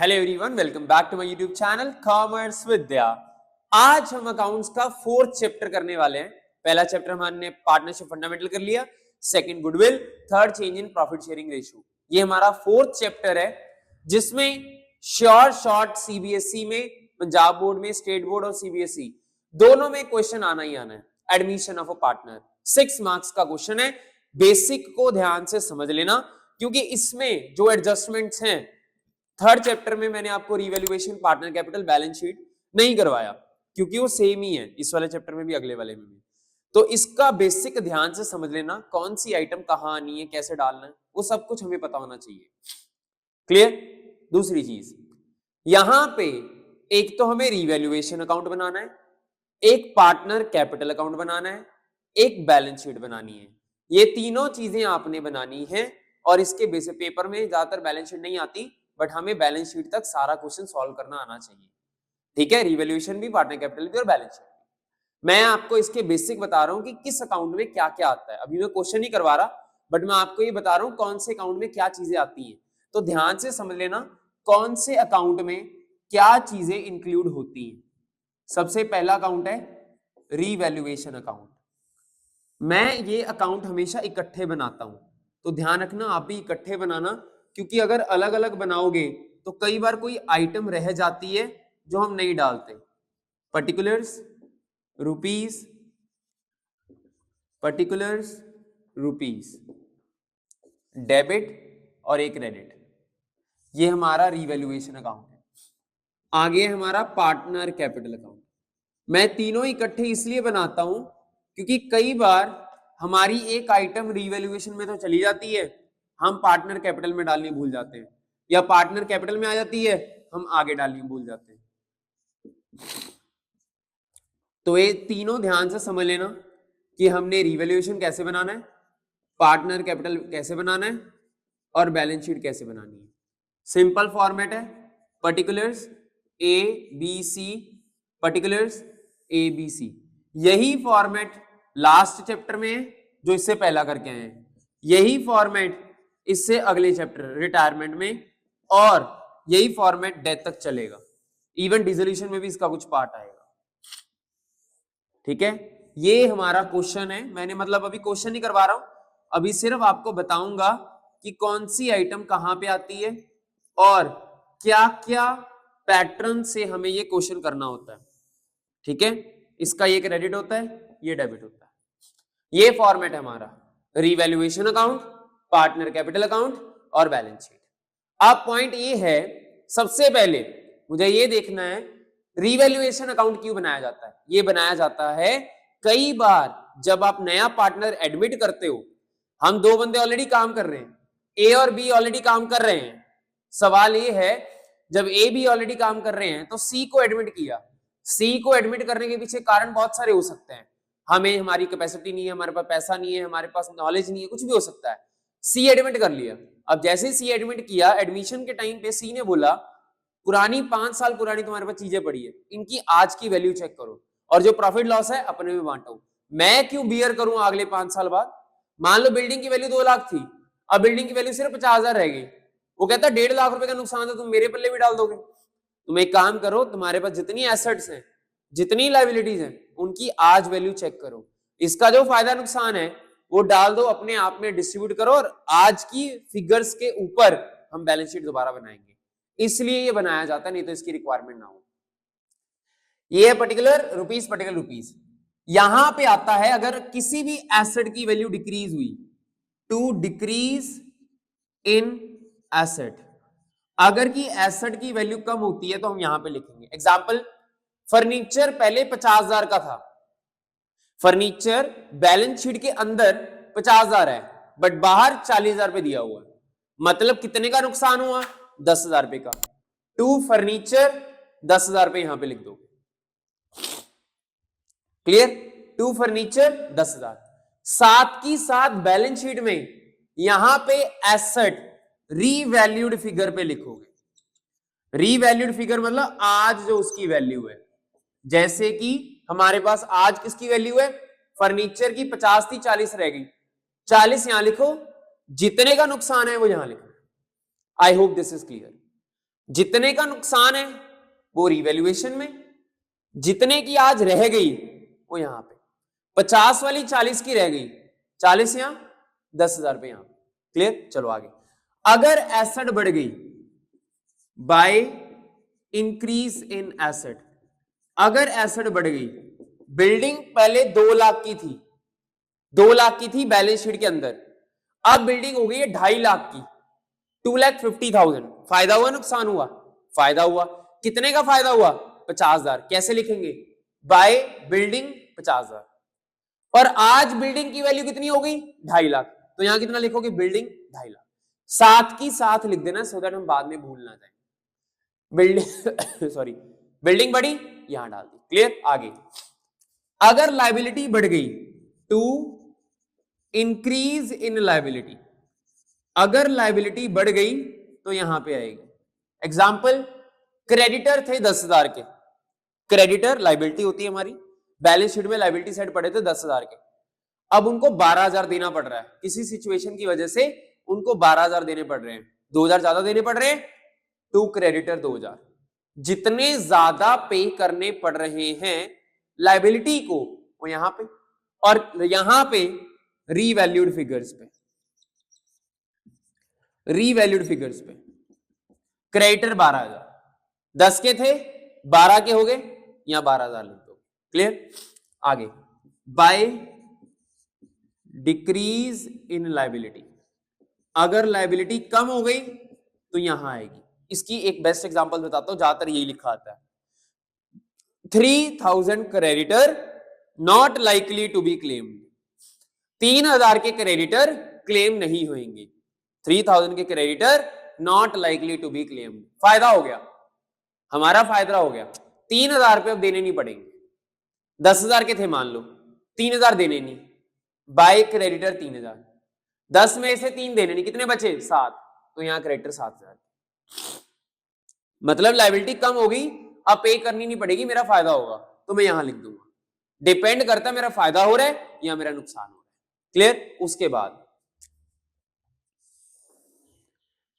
Hello everyone, welcome back to my YouTube channel commerce Vidya. आज हम accounts का fourth chapter करने वाले हैं। पहला चैप्टर हमने पार्टनरशिप फंडामेंटल कर लिया, second goodwill, third change in profit sharing ratio. ये हमारा फोर्थ चैप्टर है जिसमें शॉर्ट सीबीएसई में, पंजाब बोर्ड में, स्टेट बोर्ड और सीबीएसई दोनों में क्वेश्चन आना ही आना है। Admission of a partner 6 marks का क्वेश्चन है। बेसिक को ध्यान से समझ लेना क्योंकि इसमें जो एडजस्टमेंट्स हैं, थर्ड चैप्टर में मैंने आपको revaluation, partner capital, balance sheet नहीं करवाया क्योंकि वो सेम ही है इस वाले चैप्टर में भी, अगले वाले में भी। तो इसका बेसिक ध्यान से समझ लेना, कौन सी आइटम कहां आनी है, कैसे डालना है, वो सब कुछ हमें पता होना चाहिए। क्लियर? दूसरी चीज, यहां पे एक तो हमें रिवैल्यूएशन अकाउंट बनाना है, एक पार्टनर कैपिटल अकाउंट बनाना है, एक बैलेंस शीट बनानी है। ये तीनों चीजें आपने बनानी है और इसके बेसिस पेपर में ज्यादातर बैलेंस शीट नहीं आती, बट हमें बैलेंस शीट तक सारा क्वेश्चन सॉल्व करना आना चाहिए। ठीक है? रिवैल्यूएशन भी, पार्टनर कैपिटल भी और बैलेंस शीट भी। मैं आपको इसके बेसिक बता रहा हूं कि किस अकाउंट में क्या क्या आता है। अभी मैं क्वेश्चन नहीं करवा रहा, बट मैं आपको ये बता रहा हूं कौन से अकाउंट में क्या चीजें आती हैं। तो ध्यान से समझ लेना कौन से अकाउंट में क्या चीजें इंक्लूड होती हैं। सबसे पहला अकाउंट है रिवैल्यूएशन अकाउंट। मैं ये अकाउंट हमेशा इकट्ठे बनाता हूं, तो ध्यान रखना आप भी इकट्ठे बनाना, क्योंकि अगर अलग अलग बनाओगे तो कई बार कोई आइटम रह जाती है जो हम नहीं डालते। Particulars rupees, particulars rupees, debit और एक क्रेडिट, ये हमारा रिवैल्यूएशन अकाउंट है। आगे हमारा पार्टनर कैपिटल अकाउंट। मैं तीनों इकट्ठे इसलिए बनाता हूं क्योंकि कई बार हमारी एक आइटम रिवैल्यूएशन में तो चली जाती है, हम पार्टनर कैपिटल में डालनी भूल जाते हैं, या पार्टनर कैपिटल में आ जाती है, हम आगे डालनी भूल जाते हैं। तो ये तीनों ध्यान से समझ लेना कि हमने रिवैल्यूएशन कैसे बनाना है, पार्टनर कैपिटल कैसे बनाना है और बैलेंस शीट कैसे बनानी है। सिंपल फॉर्मेट है, particulars A B C, particulars A B C. यही फॉर्मेट लास्ट चैप्टर में है जो इससे पहला करके आए हैं, यही फॉर्मेट इससे अगले चैप्टर रिटायरमेंट में, और यही फॉर्मेट डेथ तक चलेगा। इवन डिसोल्यूशन में भी इसका कुछ पार्ट आएगा। ठीक है? ये हमारा क्वेश्चन है। मैंने मतलब अभी क्वेश्चन नहीं करवा रहा हूं, अभी सिर्फ आपको बताऊंगा कि कौन सी आइटम कहां पे आती है और क्या क्या पैटर्न से हमें ये क्वेश्चन करना होता है। ठीक है? इसका ये क्रेडिट होता है, ये डेबिट होता है। ये फॉर्मेट है हमारा revaluation account, partner capital account और बैलेंस शीट। अब पॉइंट ये है, सबसे पहले मुझे ये देखना है रिवैल्यूएशन अकाउंट क्यों बनाया जाता है। ये बनाया जाता है कई बार जब आप नया पार्टनर एडमिट करते हो, हम दो बंदे ऑलरेडी काम कर रहे हैं, ए और बी ऑलरेडी काम कर रहे हैं। सवाल ये है, जब ए बी ऑलरेडी काम कर रहे हैं तो सी को एडमिट किया। सी को एडमिट करने के पीछे कारण बहुत सारे हो सकते हैं, हमें हमारी कैपेसिटी नहीं है, हमारे पास पैसा नहीं है, हमारे पास नॉलेज नहीं है, कुछ भी हो सकता है। सी एडमिट कर लिया। अब जैसे सी एडमिट किया, एडमिशन के टाइम पे सी ने बोला पुरानी 5 साल पुरानी तुम्हारे पास चीजें पड़ी है, इनकी आज की वैल्यू चेक करो और जो प्रॉफिट लॉस है अपने में बांटो। मैं क्यों बियर करूं अगले 5 साल बाद? मान लो बिल्डिंग की वैल्यू 2 लाख थी, अब बिल्डिंग की वैल्यू सिर्फ 50,000 रह गई। वो कहता 1.5 लाख रुपए का नुकसान है, तुम मेरे पल्ले भी डाल दोगे? तुम एक काम करो, तुम्हारे पास जितनी एसेट्स हैं, जितनी लायबिलिटीज हैं, उनकी आज वैल्यू चेक करो, इसका जो फायदा नुकसान है वो डाल दो, अपने आप में डिस्ट्रीब्यूट करो, और आज की फिगर्स के ऊपर हम बैलेंस शीट दोबारा बनाएंगे। इसलिए ये बनाया जाता है, नहीं तो इसकी रिक्वायरमेंट ना हो। ये है पर्टिकुलर रुपीस, पर्टिकुलर रुपीस। यहां पे आता है अगर किसी भी एसेट की वैल्यू डिक्रीज हुई, टू डिक्रीज इन एसेट। अगर की एसेट की वैल्यू कम होती है तो हम यहां पे लिखेंगे एग्जांपल, फर्नीचर पहले 50,000 का था, फर्नीचर बैलेंस शीट के अंदर 50,000 है बट बाहर 40,000 पे दिया हुआ है, मतलब कितने का नुकसान हुआ? 10,000 रुपए का। टू फर्नीचर 10,000 रुपए यहां पे लिख दो। क्लियर? To furniture 10,000। साथ की साथ बैलेंस शीट में यहां पे एसेट रीवैल्यूड फिगर पे लिखोगे। रीवैल्यूड फिगर मतलब आज जो उसकी वैल्यू है, जैसे कि हमारे पास आज किसकी वैल्यू है? फर्नीचर की 50 थी, 40 रह गई, 40 यहां लिखो, जितने का नुकसान है वो यहां लिखो। I hope this is clear. जितने का नुकसान है वो रिवैल्यूएशन में, जितने की आज रह गई वो यहां पे 50 वाली 40 की रह गई, 40 यहां 10,000 रुपए यहां। क्लियर, चलो आगे। अगर एसेट बढ़ गई बाय इंक्रीज इन एसेट, अगर एसेट बढ़ गई, बिल्डिंग पहले 2 लाख की थी, 2 लाख की थी बैलेंस शीट के अंदर, अब बिल्डिंग हो गई है 2.5 लाख की, 2,50,000। फायदा हुआ नुकसान हुआ? फायदा हुआ। कितने का फायदा हुआ? 50,000। कैसे लिखेंगे? By building 50,000। और आज बिल्डिंग की वैल्यू कितनी हो गई? 2.5 लाख। तो यहां कितना लिखोगे? बिल्डिंग 2.5 लाख। साथ की साथ लिख देना सो दैट हम बाद में भूल ना जाए। बिल्डिंग सॉरी, बिल्डिंग बढ़ी, यहां डाल दी। क्लियर, आगे। अगर लायबिलिटी बढ़ गई, टू इंक्रीज इन लायबिलिटी, अगर लायबिलिटी बढ़ गई तो यहां पे आएगी। एग्जाम्पल, क्रेडिटर थे 10,000 के, क्रेडिटर लायबिलिटी होती है हमारी, बैलेंस शीट में लायबिलिटी साइड पड़े थे 10,000 के, अब उनको 12,000 देना पड़ रहा है, किसी सिचुएशन की वजह से उनको 12,000 देने पड़ रहे हैं, 2,000 ज्यादा देने पड़ रहे हैं, टू क्रेडिटर 2,000। जितने ज्यादा पे करने पड़ रहे हैं लायबिलिटी को वो यहां पे, और यहां पे रीवैल्यूड फिगर्स पे, रीवैल्यूड फिगर्स पे क्रेडिटर 12,000, 10 के थे 12 के हो गए, यहां 12,000 लिख दो। क्लियर, आगे। बाय डिक्रीज इन लायबिलिटी, अगर लायबिलिटी कम हो गई तो यहां आएगी। इसकी एक बेस्ट एग्जांपल बताता हूं, ज्यादातर यही लिखा आता है, 3,000 creditor not likely to be claimed, 3,000 के क्रेडिटर क्लेम नहीं होंगे, 3,000 के creditor not likely to be claimed. फायदा हो गया, हमारा फायदा हो गया, 3,000 रुपए अब देने नहीं पड़ेंगे। 10,000 के थे मान लो, 3,000 देने नहीं, बाय क्रेडिटर 3,000, 10 में से 3 देने नहीं, कितने बचे? 7, तो यहां क्रेडिटर 7,000। मतलब लायबिलिटी कम होगी, अब पे करनी नहीं पड़ेगी, मेरा फायदा होगा, तो मैं यहां लिख दूंगा। डिपेंड करता है मेरा फायदा हो रहा है या मेरा नुकसान हो रहा है। क्लियर, उसके बाद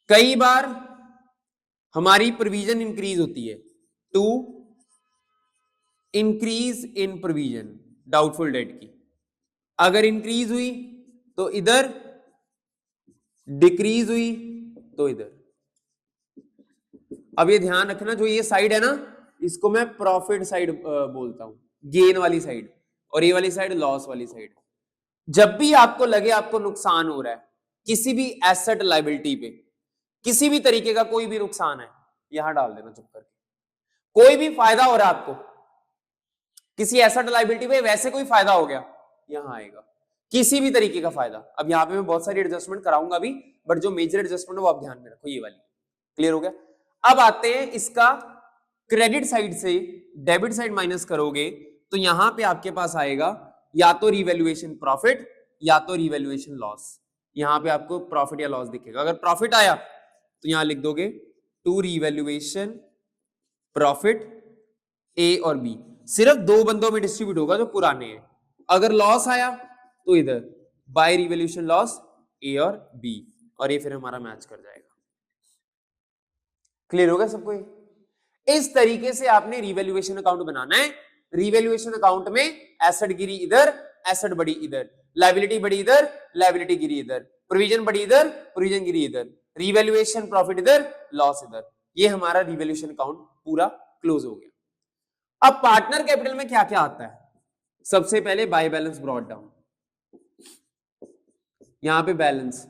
कई बार हमारी प्रोविजन इंक्रीज होती है, to increase in provision doubtful debt की, अगर इंक्रीज हुई तो इधर, डिक्रीज हुई तो इधर। अब ये ध्यान रखना, जो ये साइड है ना, इसको मैं प्रॉफिट साइड बोलता हूं, गेन वाली साइड, और ये वाली साइड लॉस वाली साइड। जब भी आपको लगे आपको नुकसान हो रहा है किसी भी एसेट लायबिलिटी पे, किसी भी तरीके का कोई भी नुकसान है, यहां डाल देना चुप करके। कोई भी फायदा हो रहा है आपको किसी एसेट लायबिलिटी पे, वैसे कोई फायदा हो गया, यहां आएगा किसी भी तरीके का फायदा। अब यहां पे मैं बहुत सारी एडजस्टमेंट कराऊंगा अभी, बट जो मेजर एडजस्टमेंट है वो आप ध्यान में रखो, ये वाली। क्लियर हो गया। अब आते हैं इसका क्रेडिट साइड से डेबिट साइड माइनस करोगे तो यहां पे आपके पास आएगा या तो रिवैल्यूएशन प्रॉफिट या तो रिवैल्यूएशन लॉस। यहां पे आपको प्रॉफिट या लॉस दिखेगा। अगर प्रॉफिट आया तो यहां लिख दोगे टू रिवैल्यूएशन प्रॉफिट ए और बी, सिर्फ 2 बंदों में डिस्ट्रीब्यूट होगा जो पुराने हैं। अगर लॉस आया तो इधर बाय रिवैल्यूएशन लॉस ए और बी, और ये फिर हमारा मैच कर जाएगा। क्लियर होगा सबको? इस तरीके से आपने रिवैल्यूएशन अकाउंट बनाना है। रिवैल्यूएशन अकाउंट में एसेट गिरी इधर, एसेट बढ़ी इधर, लायबिलिटी बढ़ी इधर, लायबिलिटी गिरी इधर, प्रोविजन बढ़ी इधर, प्रोविजन गिरी इधर, रिवैल्यूएशन प्रॉफिट इधर, लॉस इधर। ये हमारा रिवैल्यूएशन अकाउंट पूरा क्लोज हो गया। अब पार्टनर कैपिटल में क्या क्या आता है? सबसे पहले बाय बैलेंस ब्रॉट डाउन, यहां पे बैलेंस,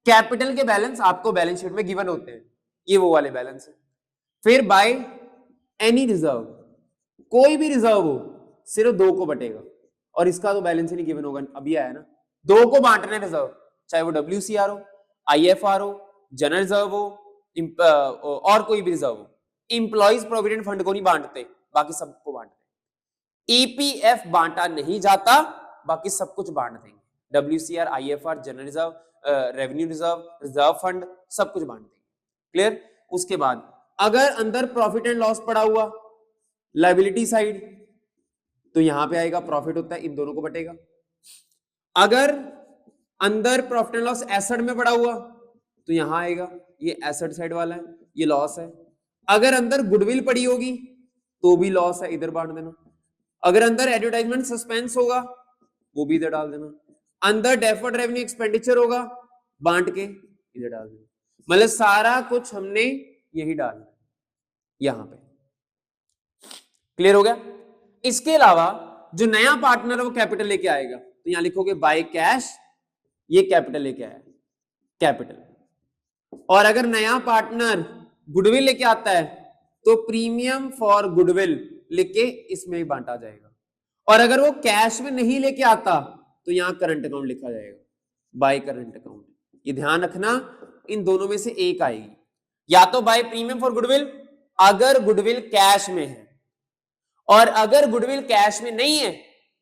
कैपिटल के बैलेंस आपको बैलेंस शीट में गिवन होते हैं, ये वो वाले बैलेंस है। फिर बाय एनी रिजर्व, कोई भी रिजर्व हो सिर्फ 2 को बटेगा, और इसका तो बैलेंस ही नहीं गिवन होगा, अभी आया ना, 2 को बांटना है रिजर्व, चाहे वो WCR हो, IFR हो, जनरल रिजर्व हो, और कोई भी रिजर्व हो। इंप्लॉइज प्रोविडेंट फंड को नहीं बांटते, बाकी सबको बांटते। EPF बांटा नहीं जाता, बाकी सब कुछ बांट देंगे, WCR, IFR, general reserve, revenue reserve, reserve fund, सब कुछ बांट देंगे। क्लियर। उसके बाद अगर अंदर प्रॉफिट एंड लॉस पड़ा हुआ लायबिलिटी साइड, तो यहां पे आएगा प्रॉफिट होता है, इन दोनों को बटेगा। अगर अंदर प्रॉफिट एंड लॉस एसेट में पड़ा हुआ तो यहां आएगा, ये एसेट साइड वाला है, ये लॉस है, अगर अंदर गुडविल पड़ी होगी तो भी लॉस है, इधर बांट देना। अगर अंदर एडवर्टाइजमेंट सस्पेंस होगा वो भी इधर डाल देना। अंदर डेफर्ड रेवेन्यू एक्सपेंडिचर होगा, बांट के इधर डाल देना। मतलब सारा कुछ हमने यही डालना है यहां पे। क्लियर हो गया? इसके अलावा जो नया पार्टनर है वो कैपिटल लेके आएगा, तो यहां लिखोगे बाय कैश, ये कैपिटल लेके आया, कैपिटल। और अगर नया पार्टनर गुडविल लेके आता है तो प्रीमियम फॉर गुडविल लिख के इसमें ही बांटा जाएगा। और अगर वो कैश में नहीं लेके आता तो यहां करंट अकाउंट लिखा जाएगा, बाय करंट अकाउंट। ये ध्यान रखना, इन दोनों में से एक आएगी, या तो बाय प्रीमियम फॉर गुडविल अगर गुडविल कैश में है, और अगर गुडविल कैश में नहीं है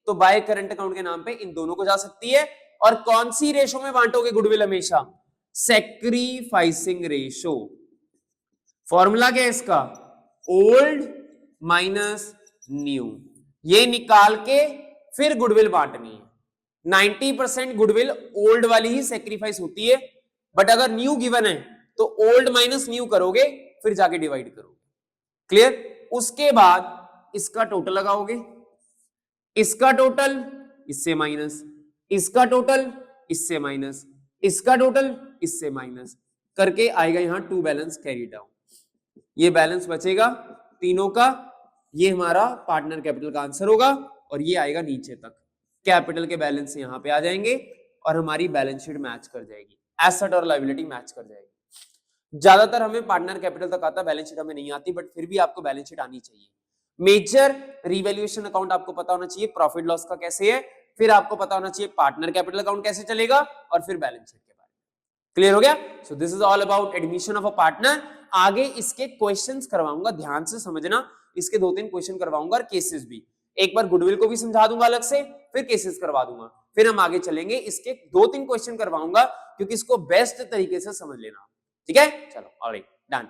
तो बाय करंट अकाउंट के नाम पे इन दोनों को जा सकती है। और कौन सी रेशो में बांटोगे गुडविल? हमेशा सैक्रिफाइसिंग रेशो। फॉर्मूला क्या है इसका? Old minus new. ये निकाल के फिर गुडविल बांटनी है। 90% गुडविल ओल्ड वाली ही सैक्रिफाइस होती है, बट अगर न्यू गिवन है तो ओल्ड माइनस न्यू करोगे, फिर जाके डिवाइड करोगे। क्लियर? उसके बाद इसका टोटल लगाओगे, इसका टोटल इससे माइनस, इसका टोटल इससे माइनस, इसका टोटल इससे माइनस करके आएगा यहां टू बैलेंस कैरी डाउन। ये बैलेंस बचेगा तीनों का, ये हमारा पार्टनर कैपिटल का आंसर होगा। और ये आएगा नीचे तक, कैपिटल के बैलेंस यहां पे आ जाएंगे और हमारी बैलेंस शीट मैच कर जाएगी, एसेट और लायबिलिटी मैच कर जाएगी। ज्यादातर हमें पार्टनर कैपिटल तक आता, बैलेंस शीट हमें नहीं आती, बट फिर भी आपको बैलेंस शीट आनी चाहिए। मेजर रिवैल्यूएशन अकाउंट आपको पता होना चाहिए, प्रॉफिट लॉस का कैसे है, फिर आपको पता होना चाहिए पार्टनर कैपिटल अकाउंट कैसे चलेगा, और फिर बैलेंस शीट के बारे में। क्लियर हो गया? So this is all about admission of a partner. आगे इसके क्वेश्चंस करवाऊंगा, ध्यान से समझना, इसके 2-3 क्वेश्चन करवाऊंगा और केसेस भी। एक बार गुडविल को भी समझा दूंगा अलग से, फिर केसेस करवा दूंगा, फिर हम आगे चलेंगे। इसके 2-3 क्वेश्चन करवाऊंगा क्योंकि इसको बेस्ट तरीके से समझ लेना। ठीक है? चलो, ऑलराइट, डन।